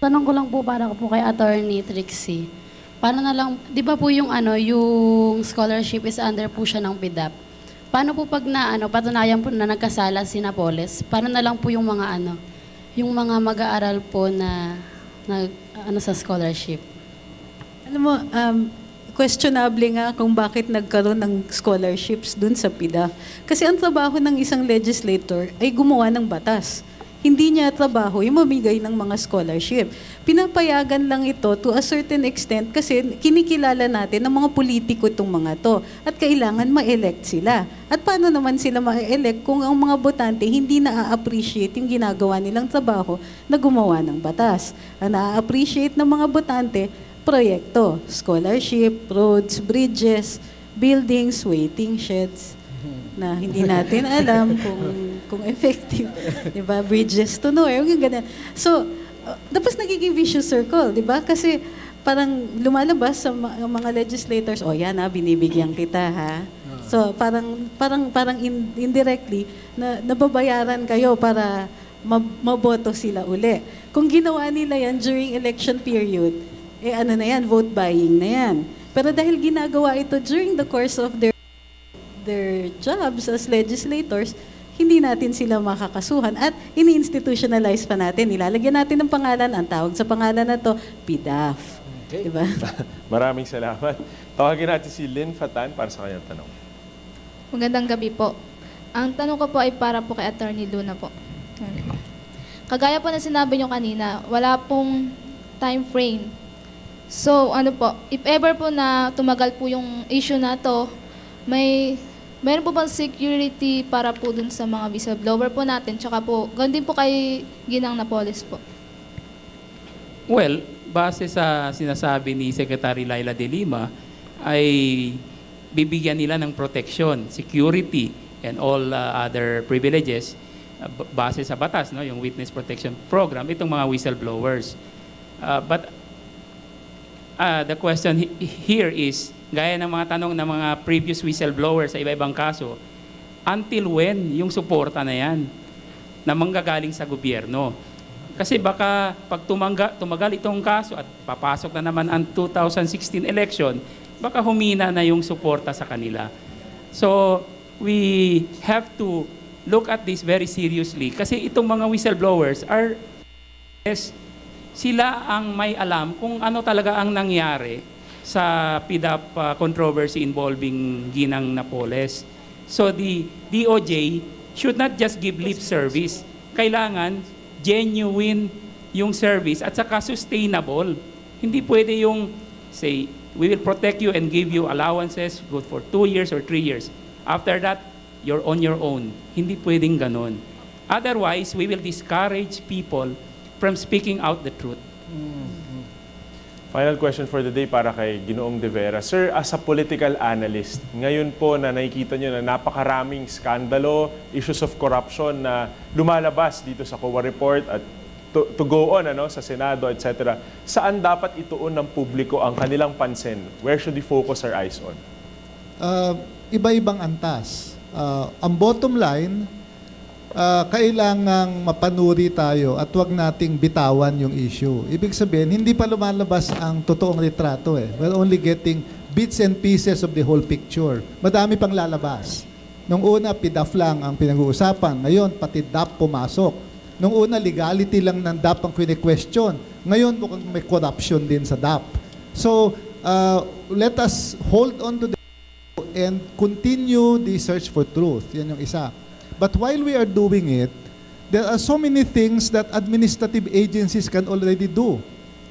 Tanong ko lang po para po kay Attorney Trixie. Paano na lang, di ba po yung yung scholarship is under po siya ng PDAP. Paano po pag patunayan po na nagkasala si Napoles, paano na lang po yung mga yung mga mag-aaral po na sa scholarship? Alam mo, questionable nga kung bakit nagkaroon ng scholarships dun sa PIDA. Kasi ang trabaho ng isang legislator ay gumawa ng batas. Hindi niya trabaho yung mamigay ng mga scholarship. Pinapayagan lang ito to a certain extent kasi kinikilala natin ng mga politiko itong mga to at kailangan ma-elect sila. At paano naman sila ma-elect kung ang mga botante hindi na-appreciate yung ginagawa nilang trabaho na gumawa ng batas? Ang na-appreciate ng mga botante, proyekto, scholarship, roads, bridges, buildings, waiting sheds na hindi natin alam kung effective, 'di ba? Bridges to nowhere, yung ganyan. So, tapos nagiging vicious circle, 'di ba? Kasi parang lumalabas sa mga legislators, yan binibigyan kita ha. So, parang indirectly na nababayaran kayo para maboto sila uli. Kung ginawa nila 'yan during election period, na yan, vote buying na yan. Pero dahil ginagawa ito during the course of their jobs as legislators, hindi natin sila makakasuhan at ini-institutionalize pa natin. Nilalagyan natin ng pangalan, ang tawag sa pangalan na to, PDAF. Okay. Diba? Maraming salamat. Tawagin natin si Lynn Fatan para sa kanyang tanong. Magandang gabi po. Ang tanong ko po ay para po kay Attorney Luna po. Kagaya po na sinabi nyo kanina, wala pong time frame. So, if ever po na tumagal po yung issue na to, mayroon po bang security para po dun sa mga whistleblower po natin, tsaka po, ganun din po kay Ginang Napoles po? Well, base sa sinasabi ni Secretary Laila de Lima, ay bibigyan nila ng protection, security, and all other privileges base sa batas, no? Yung Witness Protection Program, itong mga whistleblowers. But the question here is, gaya ng mga tanong ng mga previous whistleblowers sa iba-ibang kaso, until when yung suporta na yan na manggagaling sa gobyerno? Kasi baka pag tumagal itong kaso at papasok na naman ang 2016 election, baka humina na yung suporta sa kanila. So, we have to look at this very seriously kasi itong mga whistleblowers sila ang may alam kung ano talaga ang nangyari sa PDAP controversy involving Ginang Napoles. So the DOJ should not just give lip service. Kailangan genuine yung service at saka sustainable. Hindi pwede yung say, we will protect you and give you allowances good for 2 years or 3 years. After that, you're on your own. Hindi pwedeng ganon. Otherwise, we will discourage people from speaking out the truth. Final question for the day para kay Ginoong De Vera. Sir, as a political analyst, ngayon po na nakikita nyo na napakaraming skandalo, issues of corruption na lumalabas dito sa COA report at to go on sa Senado, etc. Saan dapat ituon ng publiko ang kanilang pansin? Where should we focus our eyes on? Iba-ibang antas. Ang bottom line, kailangang mapanuri tayo at huwag nating bitawan yung issue. Ibig sabihin, hindi pa lumalabas ang totoong litrato eh. We're only getting bits and pieces of the whole picture. Madami pang lalabas. Nung una, PDAF lang ang pinag-uusapan. Ngayon, pati DAP pumasok. Nung una, legality lang ng DAP ang question. Ngayon, mukhang may corruption din sa DAP. So, let us hold on to the and continue the search for truth. Yan yung isa. But while we are doing it, there are so many things that administrative agencies can already do.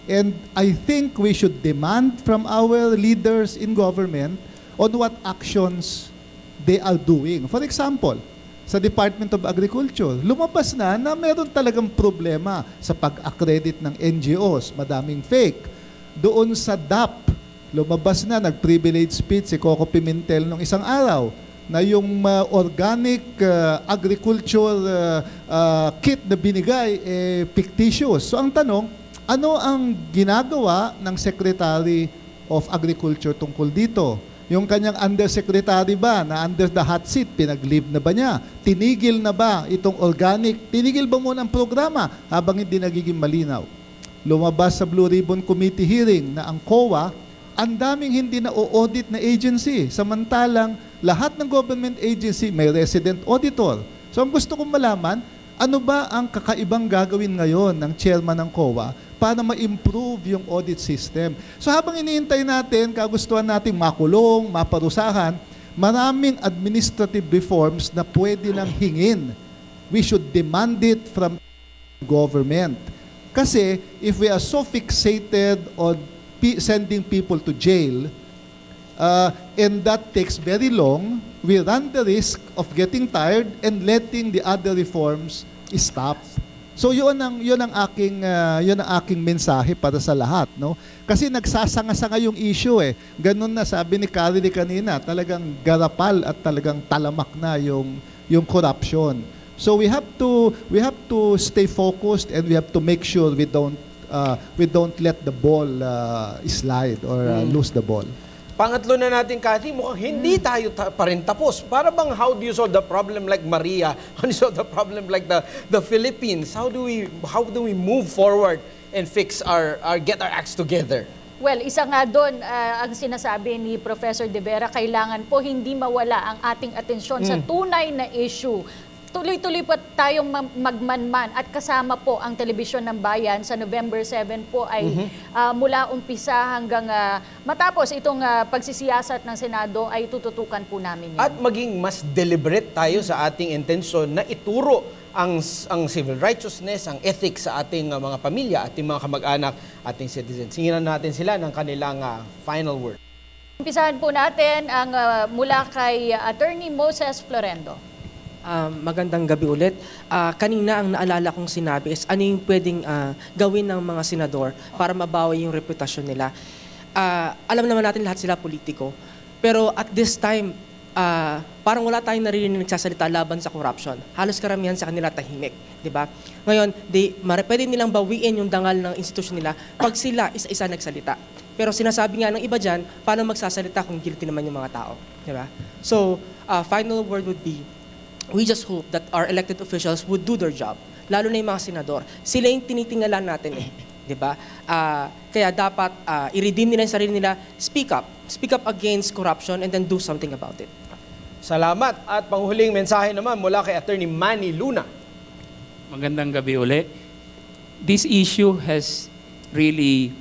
And I think we should demand from our leaders in government on what actions they are doing. For example, sa Department of Agriculture, lumabas na meron talagang problema sa pag-accredit ng NGOs, madaming fake. Doon sa DAP, lumabas na, nag-privilege speech si Coco Pimentel nung isang araw, na yung organic agriculture kit na binigay fictitious. So ang tanong, ano ang ginagawa ng Secretary of Agriculture tungkol dito? Yung kanyang undersecretary ba na under the hot seat, pinag-leave na ba niya? Tinigil na ba itong organic? Tinigil ba muna ang programa habang hindi nagiging malinaw? lumabas sa Blue Ribbon Committee hearing na ang COA, ang daming hindi na audit na agency. Samantalang lahat ng government agency may resident auditor. So ang gusto kong malaman, ano ba ang kakaibang gagawin ngayon ng chairman ng COA para ma-improve yung audit system? So habang iniintay natin, kagustuhan natin makulong, maparusahan, maraming administrative reforms na pwede nang hingin. We should demand it from government. Kasi if we are so fixated on sending people to jail, and that takes very long, we run the risk of getting tired and letting the other reforms stop. So yun ang aking mensahe para sa lahat, no? Kasi nagsasanga-sanga yung issue eh. Ganun na sabi ni Carly kanina, talagang garapal at talagang talamak na yung corruption. So we have to stay focused, and we have to make sure we don't let the ball slide or lose the ball. Pangatlo na natin, Cathy, mukhang hindi tayo pa rin tapos. Para bang how do you solve the problem like Maria? How do you solve the problem like the Philippines? How do we move forward and fix get our acts together? Well, isa nga doon, ang sinasabi ni Professor De Vera, kailangan po hindi mawala ang ating atensyon sa tunay na issue. Tuloy-tuloy po tayong magmanman at kasama po ang Telebisyon ng Bayan sa November 7 po ay mula umpisa hanggang matapos itong pagsisiyasat ng Senado ay tututukan po namin yan. At maging mas deliberate tayo sa ating intensyon na ituro ang civil righteousness, ang ethics sa ating mga pamilya, ating mga kamag-anak, ating citizens. Singinan natin sila ng kanilang final word. Umpisahan po natin ang mula kay Attorney Moses Florendo. Magandang gabi ulit. Kanina ang naalala kong sinabi is ano yung pwedeng gawin ng mga senador para mabawi yung reputasyon nila. Alam naman natin lahat sila politiko. Pero at this time, parang wala tayong naririnig nagsasalita laban sa corruption. Halos karamihan sa kanila tahimik. Diba? Ngayon, pwede nilang bawiin yung dangal ng institusyon nila pag sila isa-isa nagsalita. Pero sinasabi nga ng iba dyan, paano magsasalita kung guilty naman yung mga tao. Diba? So, final word would be, we just hope that our elected officials would do their job, lalo na yung mga senador. Sila yung tinitingala natin eh, di ba? Kaya dapat i-redeem nila yung sarili nila, speak up against corruption and then do something about it. Salamat. At panghuling mensahe naman mula kay Attorney Manny Luna. Magandang gabi uli. This issue has really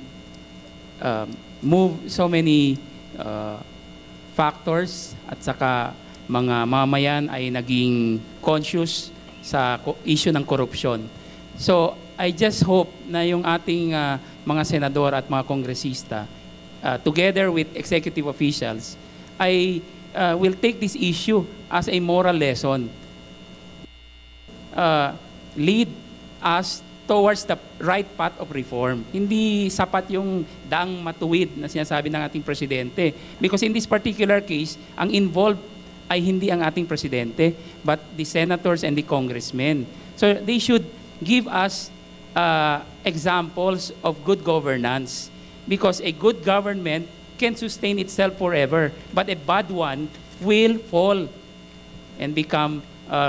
moved so many factors at saka mga mamayan ay naging conscious sa issue ng korupsyon. So, I just hope na yung ating mga senador at mga kongresista, together with executive officials, ay will take this issue as a moral lesson. Lead us towards the right path of reform. Hindi sapat yung daang matuwid na sinasabi ng ating presidente. Because in this particular case, ang involved ay hindi ang ating presidente, but the senators and the congressmen. So they should give us examples of good governance, because a good government can sustain itself forever, but a bad one will fall and become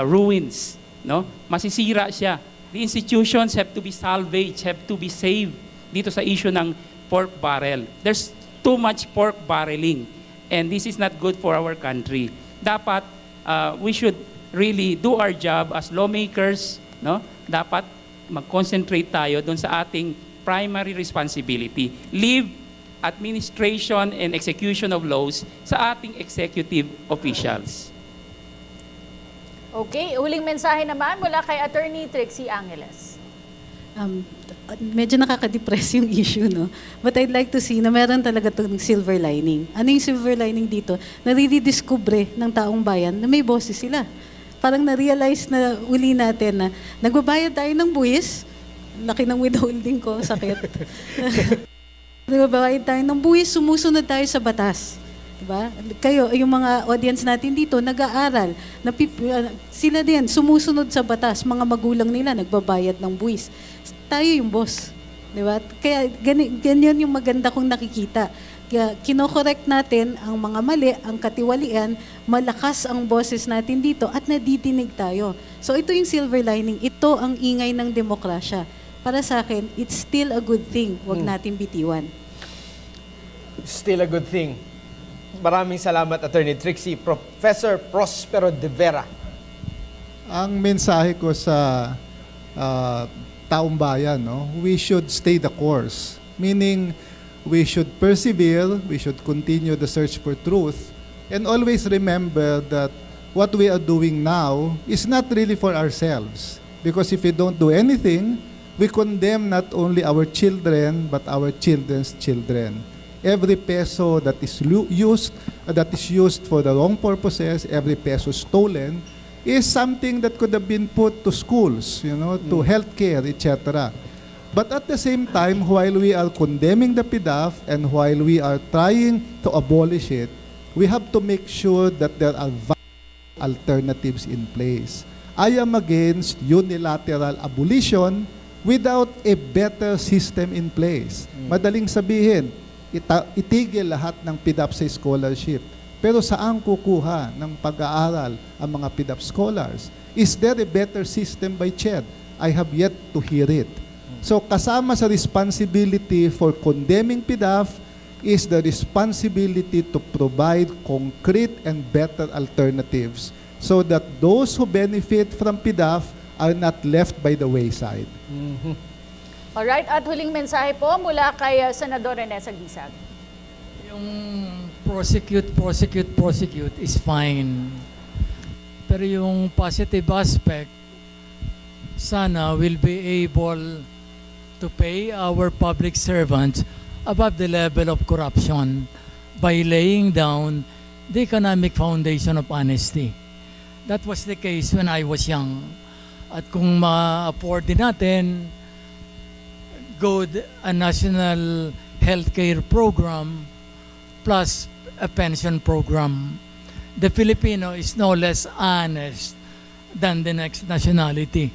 ruins. No? Masisira siya. The institutions have to be salvaged, have to be saved dito sa issue ng pork barrel. There's too much pork barreling, and this is not good for our country. Dapat we should really do our job as lawmakers, no? Dapat mag-concentrate tayo doon sa ating primary responsibility. Leave administration and execution of laws sa ating executive officials. Okay, huling mensahe naman mula kay Attorney Trixie Angeles. Medyo nakaka-depress yung issue, no? But I'd like to see na meron talaga itong silver lining. Ano yung silver lining dito? Naridiscover ng taong bayan na may boses sila. Parang na-realize na uli natin na nagbabayad tayo ng buwis, laki ng withholding ko, sakit. Nagbabayad tayo ng buwis, sumusunod tayo sa batas. Diba? Kayo, yung mga audience natin dito, nag-aaral, sila din, sumusunod sa batas, mga magulang nila, nagbabayad ng buwis. Tayo yung boss. Diba? Kaya ganyan yung maganda kong nakikita. Kaya kinokorek natin ang mga mali, ang katiwalian, malakas ang boses natin dito at nadidinig tayo. So ito yung silver lining, ito ang ingay ng demokrasya. para sa akin, it's still a good thing. Huwag natin bitiwan. Still a good thing. Maraming salamat, Attorney Trixie. Professor Prospero De Vera. Ang mensahe ko sa taong bayan, no, we should stay the course. Meaning, we should persevere, we should continue the search for truth, and always remember that what we are doing now is not really for ourselves. Because if we don't do anything, we condemn not only our children, but our children's children. Every peso that is used for the wrong purposes, every peso stolen, is something that could have been put to schools, to healthcare, etc. But at the same time, while we are condemning the PDAF and while we are trying to abolish it, we have to make sure that there are alternatives in place. I am against unilateral abolition without a better system in place. Madaling sabihin, itigil lahat ng PDAF sa scholarship. Pero saan kukuha ng pag-aaral ang mga PDAF scholars? Is there a better system by CHED? I have yet to hear it. So kasama sa responsibility for condemning PDAF is the responsibility to provide concrete and better alternatives so that those who benefit from PDAF are not left by the wayside. Alright, at huling mensahe po mula kay Senador Rene Sagisag. Yung prosecute is fine. Pero yung positive aspect, sana will be able to pay our public servants above the level of corruption by laying down the economic foundation of honesty. That was the case when I was young. At kung ma-afford din natin good a national healthcare program plus a pension program, the Filipino is no less honest than the next nationality.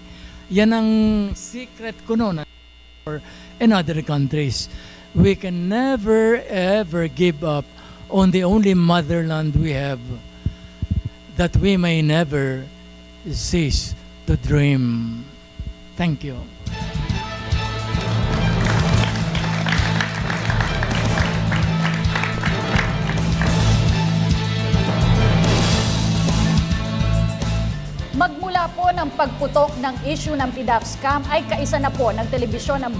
Yan ang secret ko noon in other countries. We can never ever give up on the only motherland we have, that we may never cease to dream. Thank you. Magmula po ng pagputok ng issue ng PDAF scam ay kaisa na po ng telebisyon ng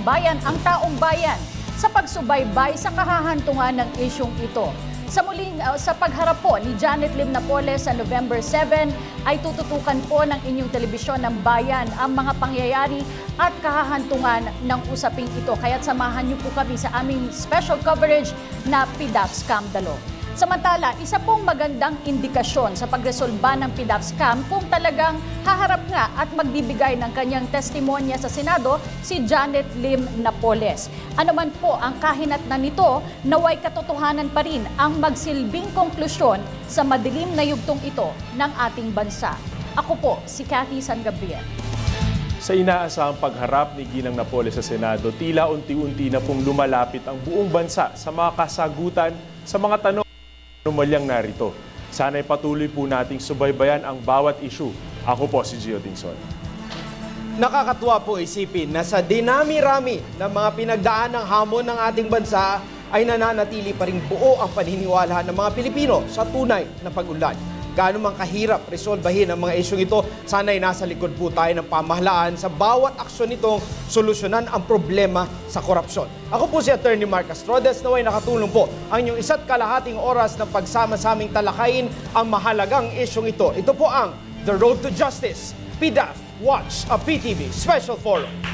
bayan ang taong bayan sa pagsubaybay sa kahahantungan ng isyung ito. Sa pagharap po ni Janet Lim Napoles sa November 7 ay tututukan po ng inyong telebisyon ng bayan ang mga pangyayari at kahahantungan ng usaping ito. Kaya't samahan niyo po kami sa aming special coverage na PDAF Scandalo. Samantala, isa pong magandang indikasyon sa pagresolba ng PDAF scam kung talagang haharap nga at magbibigay ng kanyang testimonya sa Senado si Janet Lim Napoles. Ano man po ang kahinatnan nito, naway katotohanan pa rin ang magsilbing konklusyon sa madilim na yugtong ito ng ating bansa. Ako po, si Cathy San Gabriel. Sa inaasahang pagharap ni Ginang Napoles sa Senado, tila unti-unti na pong lumalapit ang buong bansa sa mga kasagutan sa mga tanong numalyang narito. Sana'y patuloy po nating subaybayan ang bawat issue. Ako po si Gio Dingson. Nakakatuwa po isipin na sa dinami-rami ng mga pinagdaan ng hamon ng ating bansa ay nananatili pa rin buo ang paniniwala ng mga Pilipino sa tunay na pag-unlad. Gaano man kahirap resolbahin ang mga isyong ito, sana'y nasa likod po tayo ng pamahalaan sa bawat aksyon nitong solusyonan ang problema sa korupsyon. Ako po si Attorney Mark Castrodes, naway nakatulong po ang inyong 1.5 oras ng pagsama-saming talakayin ang mahalagang isyong ito. Ito po ang The Road to Justice, PDAF Watch, a PTV Special Forum.